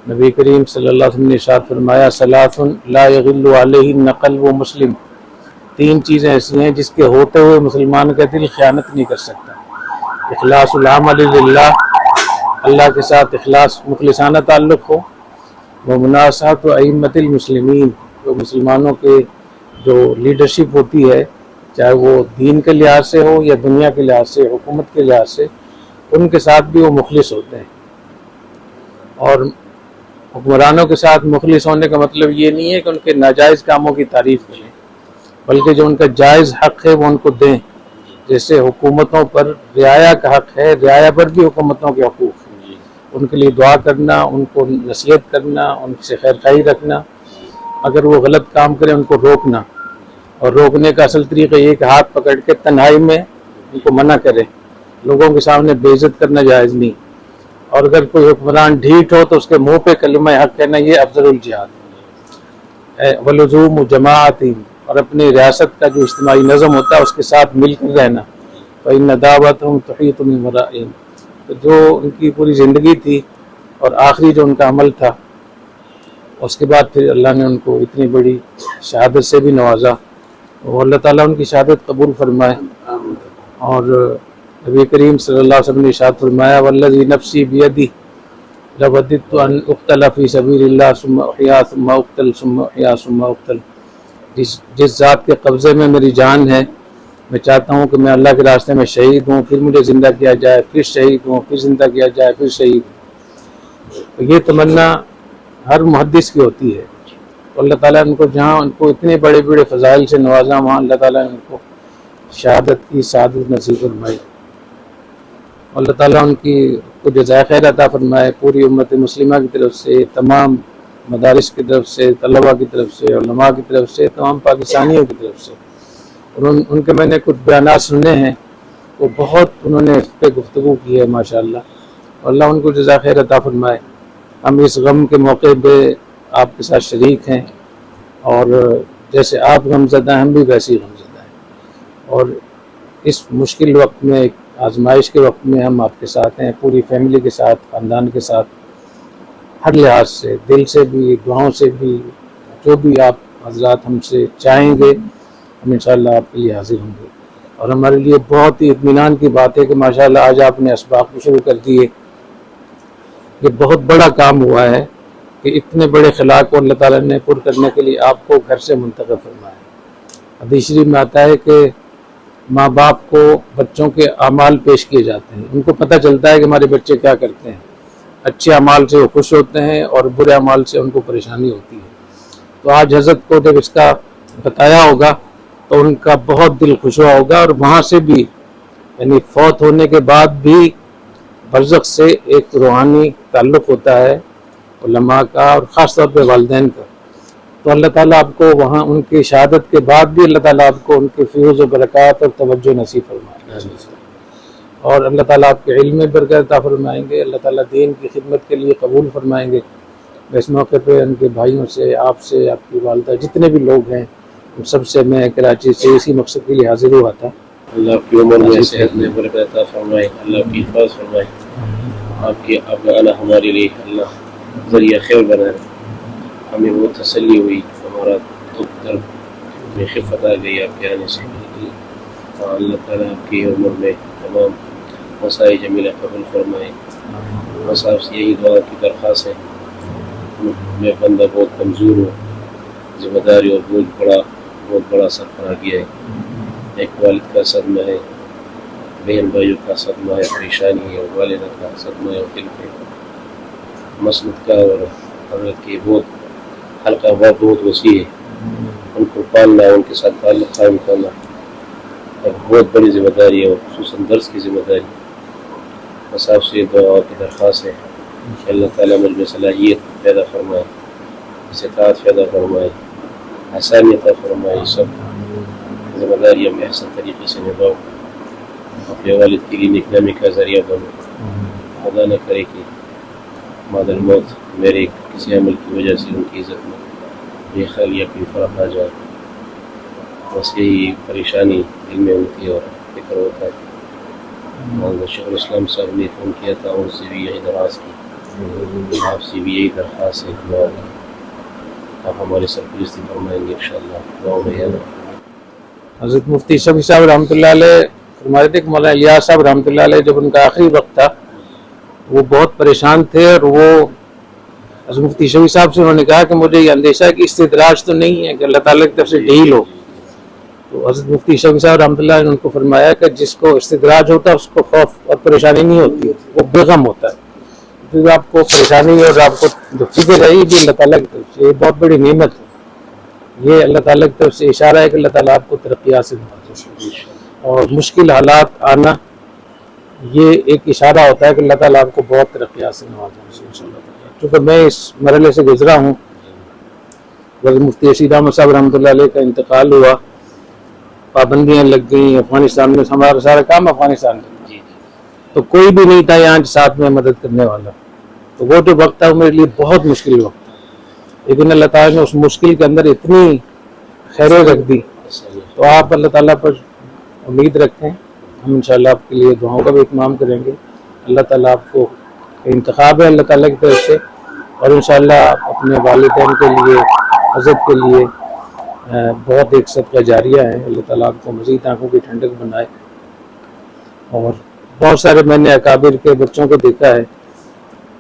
نبی کریم صلی اللہ علیہ وسلم نے ارشاد فرمایا ثلاث لا یغل علیہن قلب مسلم، تین چیزیں ایسی ہیں جس کے ہوتے ہوئے مسلمان کا دل خیانت نہیں کر سکتا۔ اخلاص العمل للہ، اللہ کے ساتھ اخلاص مخلصانہ تعلق ہو، ومناصحۃ ائمۃ المسلمین، جو مسلمانوں کے جو لیڈرشپ ہوتی ہے چاہے وہ دین کے لحاظ سے ہو یا دنیا کے لحاظ سے، حکومت کے لحاظ سے، ان کے ساتھ بھی وہ مخلص ہوتے ہیں۔ اور حکمرانوں کے ساتھ مخلص ہونے کا مطلب یہ نہیں ہے کہ ان کے ناجائز کاموں کی تعریف کریں، بلکہ جو ان کا جائز حق ہے وہ ان کو دیں۔ جیسے حکومتوں پر رعایا کا حق ہے، رعایا پر بھی حکومتوں کے حقوق ہیں، ان کے لیے دعا کرنا، ان کو نصیحت کرنا، ان سے خیر خواہی رکھنا، اگر وہ غلط کام کریں ان کو روکنا، اور روکنے کا اصل طریقہ یہ کہ ہاتھ پکڑ کے تنہائی میں ان کو منع کرے، لوگوں کے سامنے بے عزت کرنا جائز نہیں۔ اور اگر کوئی حکمران ڈھیٹ ہو تو اس کے منہ پہ کلمہ حق کہنا، یہ افضل الجہاد ہے۔ ولزوم جماعت، اور اپنی ریاست کا جو اجتماعی نظم ہوتا ہے اس کے ساتھ مل کر رہنا۔ فإن دعوتهم تحيط من ورائهم، تو جو ان کی پوری زندگی تھی اور آخری جو ان کا عمل تھا، اس کے بعد پھر اللہ نے ان کو اتنی بڑی شہادت سے بھی نوازا، اور اللہ تعالیٰ ان کی شہادت قبول فرمائے۔ اور نبی کریم صلی اللہ علیہ وسلم نے ارشاد فرمایا والذی نفسی بیدی لوددت ان اقتل فی سبیل اللہ ثم احیا ثم اقتل ثم احیا ثم اقتل، جس ذات کے قبضے میں میری جان ہے، میں چاہتا ہوں کہ میں اللہ کے راستے میں شہید ہوں، پھر مجھے زندہ کیا جائے، پھر شہید ہوں، پھر زندہ کیا جائے، پھر شہید ہوں۔ تو یہ تمنا ہر محدث کی ہوتی ہے، تو اللہ تعالیٰ ان کو جہاں ان کو اتنے بڑے بڑے فضائل سے نوازا، وہاں اللہ تعالیٰ نے ان کو شہادت کی سعادت نصیب فرمائی۔ اللہ تعالیٰ ان کی کو جزائے خیر عطا فرمائے، پوری امت مسلمہ کی طرف سے، تمام مدارس کی طرف سے، طلباء کی طرف سے، علماء کی طرف سے، تمام پاکستانیوں کی طرف سے۔ اور ان کے میں نے کچھ بیانات سنے ہیں، وہ بہت انہوں نے اس پہ گفتگو کی ہے ماشاءاللہ، اللہ ان کو جزائے خیر عطا فرمائے۔ ہم اس غم کے موقع پہ آپ کے ساتھ شریک ہیں، اور جیسے آپ غمزدہ ہیں ہم بھی ویسے ہی غمزدہ ہیں، اور اس مشکل وقت میں، ایک آزمائش کے وقت میں ہم آپ کے ساتھ ہیں، پوری فیملی کے ساتھ، خاندان کے ساتھ، ہر لحاظ سے، دل سے بھی، دعاؤں سے بھی، جو بھی آپ حضرات ہم سے چاہیں گے ہم انشاءاللہ آپ کے لیے حاضر ہوں گے۔ اور ہمارے لیے بہت ہی اطمینان کی بات ہے کہ ماشاءاللہ آج آپ نے اسباق کو شروع کر دیے، یہ بہت بڑا کام ہوا ہے کہ اتنے بڑے خلا کو اللہ تعالیٰ نے پر کرنے کے لیے آپ کو گھر سے منتخب فرمایا۔ حدیث شریف میں آتا ہے کہ ماں باپ کو بچوں کے اعمال پیش کیے جاتے ہیں، ان کو پتہ چلتا ہے کہ ہمارے بچے کیا کرتے ہیں، اچھے اعمال سے وہ خوش ہوتے ہیں اور برے اعمال سے ان کو پریشانی ہوتی ہے۔ تو آج حضرت کو جب اس کا بتایا ہوگا تو ان کا بہت دل خوش ہوا ہوگا، اور وہاں سے بھی یعنی فوت ہونے کے بعد بھی برزخ سے ایک روحانی تعلق ہوتا ہے علماء کا، اور خاص طور پہ والدین کا۔ تو اللہ تعالیٰ آپ کو وہاں ان کی شہادت کے بعد بھی اللہ تعالیٰ آپ کو ان کے فیوز و برکات اور توجہ نصیب فرمائے، اور اللہ تعالیٰ آپ کے علم میں برکت عطا فرمائیں گے، اللہ تعالیٰ دین کی خدمت کے لیے قبول فرمائیں گے۔ اس موقع پہ ان کے بھائیوں سے، آپ سے، آپ کی والدہ، جتنے بھی لوگ ہیں ان سب سے میں کراچی سے اسی مقصد کے لیے حاضر ہوا تھا۔ اللہ آپ کی عمر میں صحت میں برکت عطا فرمائے، اللہ آپ کی حفاظت فرمائے، آپ کی آنا ہمارے لیے اللہ ذریعہ خیر بنائے۔ ہمیں وہ تسلی ہوئی، ہمارا دکھ درد میں خفت آ گئی آپ کے آنے سے۔ اللہ تعالیٰ آپ کی عمر میں تمام مسائل جمیلہ قبول فرمائے۔ بس آپ سے یہی دعا کی درخواست ہے، میں بندہ بہت کمزور ہوں، ذمہ داری اور بہت بڑا سرفراہ گیا ہے، ایک والد کا صدمہ ہے، بہن بھائیوں کا صدمہ ہے، پریشانی ہے، والدہ کا صدمہ ہے، دل پہ مسند کا اور حضرت کی بہت حلقہ بہت وسیع ہے، ان کو پالنا، ان کے ساتھ تعلق قائم کرنا ایک بہت بڑی ذمہ داری ہے، اور خصوصاً درس کی ذمہ داری۔ بس آپ سے دعا کی درخواست ہے کہ اللہ تعالیٰ مجھ میں صلاحیت پیدا فرمائے، استطاعت پیدا فرمائے، آسانیت فرمائے، سب ذمہ داریاں میں احسن طریقے سے نبھاؤں، اپنے والد کے لیے نیک نامی کا ذریعہ بنوں۔ خدا نہ کرے کہ بعد الموت میرے کسی عمل کی وجہ سے ان کی عزت میں بے خیالی اپنی فرق آ جائے، بس یہی پریشانی دل میں ہوتی ہے اور فکر ہوتا ہے۔ شیخ الاسلام صاحب نے فون کیا تھا، ان سے بھی یہی درخواست کی آپ سے بھی یہی درخواست ہے دعا کی آپ ہماری سرپرستی فرمائیں گے انشاءاللہ دعا میں یاد رکھیں۔ حضرت مفتی شفیع صاحب رحمۃ اللہ علیہ فرماتے تھے کہ مولانا الیاس صاحب رحمۃ اللہ علیہ جب ان کا آخری وقت تھا وہ بہت پریشان تھے، اور وہ حضرت مفتی شفیع صاحب سے انہوں نے کہا کہ مجھے یہ اندیشہ ہے کہ استدراج تو نہیں ہے کہ اللہ تعالیٰ کی طرف سے ڈھیل ہو. تو حضرت مفتی شفیع صاحب رحمۃ اللہ نے ان کو فرمایا کہ جس کو استدراج ہوتا ہے اس کو خوف اور پریشانی نہیں ہوتی، وہ بے غم ہوتا ہے. تو آپ کو پریشانی اور آپ کو جو فکر ہے یہ اللہ تعالیٰ کی طرف سے یہ بہت بڑی نعمت ہے. یہ اللہ تعالیٰ کی طرف سے اشارہ ہے کہ اللہ تعالیٰ آپ کو ترقیات سے نوازے، اور مشکل حالات آنا یہ ایک اشارہ ہوتا ہے کہ اللہ تعالیٰ آپ کو بہت ترقیات سے نوازے انشاءاللہ. چونکہ میں اس مرحلے سے گزرا ہوں، حضرت مفتی رشید احمد صاحب رحمۃ اللہ علیہ کا انتقال ہوا، پابندیاں لگ گئیں، افغانستان میں ہمارا سارا کام افغانستان میں، تو کوئی بھی نہیں تھا یہاں ساتھ میں مدد کرنے والا. تو وہ جو وقت تھا وہ میرے لیے بہت مشکل وقت تھا، لیکن اللہ تعالیٰ نے اس مشکل کے اندر اتنی خیریں رکھ دی. تو آپ اللہ تعالیٰ پر امید رکھیں، ہم انشاءاللہ آپ کے لیے دعاؤں کا بھی اہتمام کریں گے. اللہ تعالیٰ آپ کو انتخاب ہے اللہ تعالیٰ کی طرف سے، اور انشاءاللہ آپ اپنے والدین کے لیے، حضرت کے لیے بہت ایک صدقہ جاریہ ہے. اللہ تعالیٰ آپ کو مزید آنکھوں کی ٹھنڈک بنائے. اور بہت سارے میں نے اکابر کے بچوں کو دیکھا ہے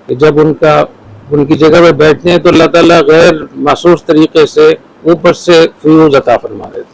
کہ جب ان کی جگہ پہ بیٹھتے ہیں تو اللہ تعالیٰ غیر محسوس طریقے سے اوپر سے فیوز عطا فرما دیتے ہیں.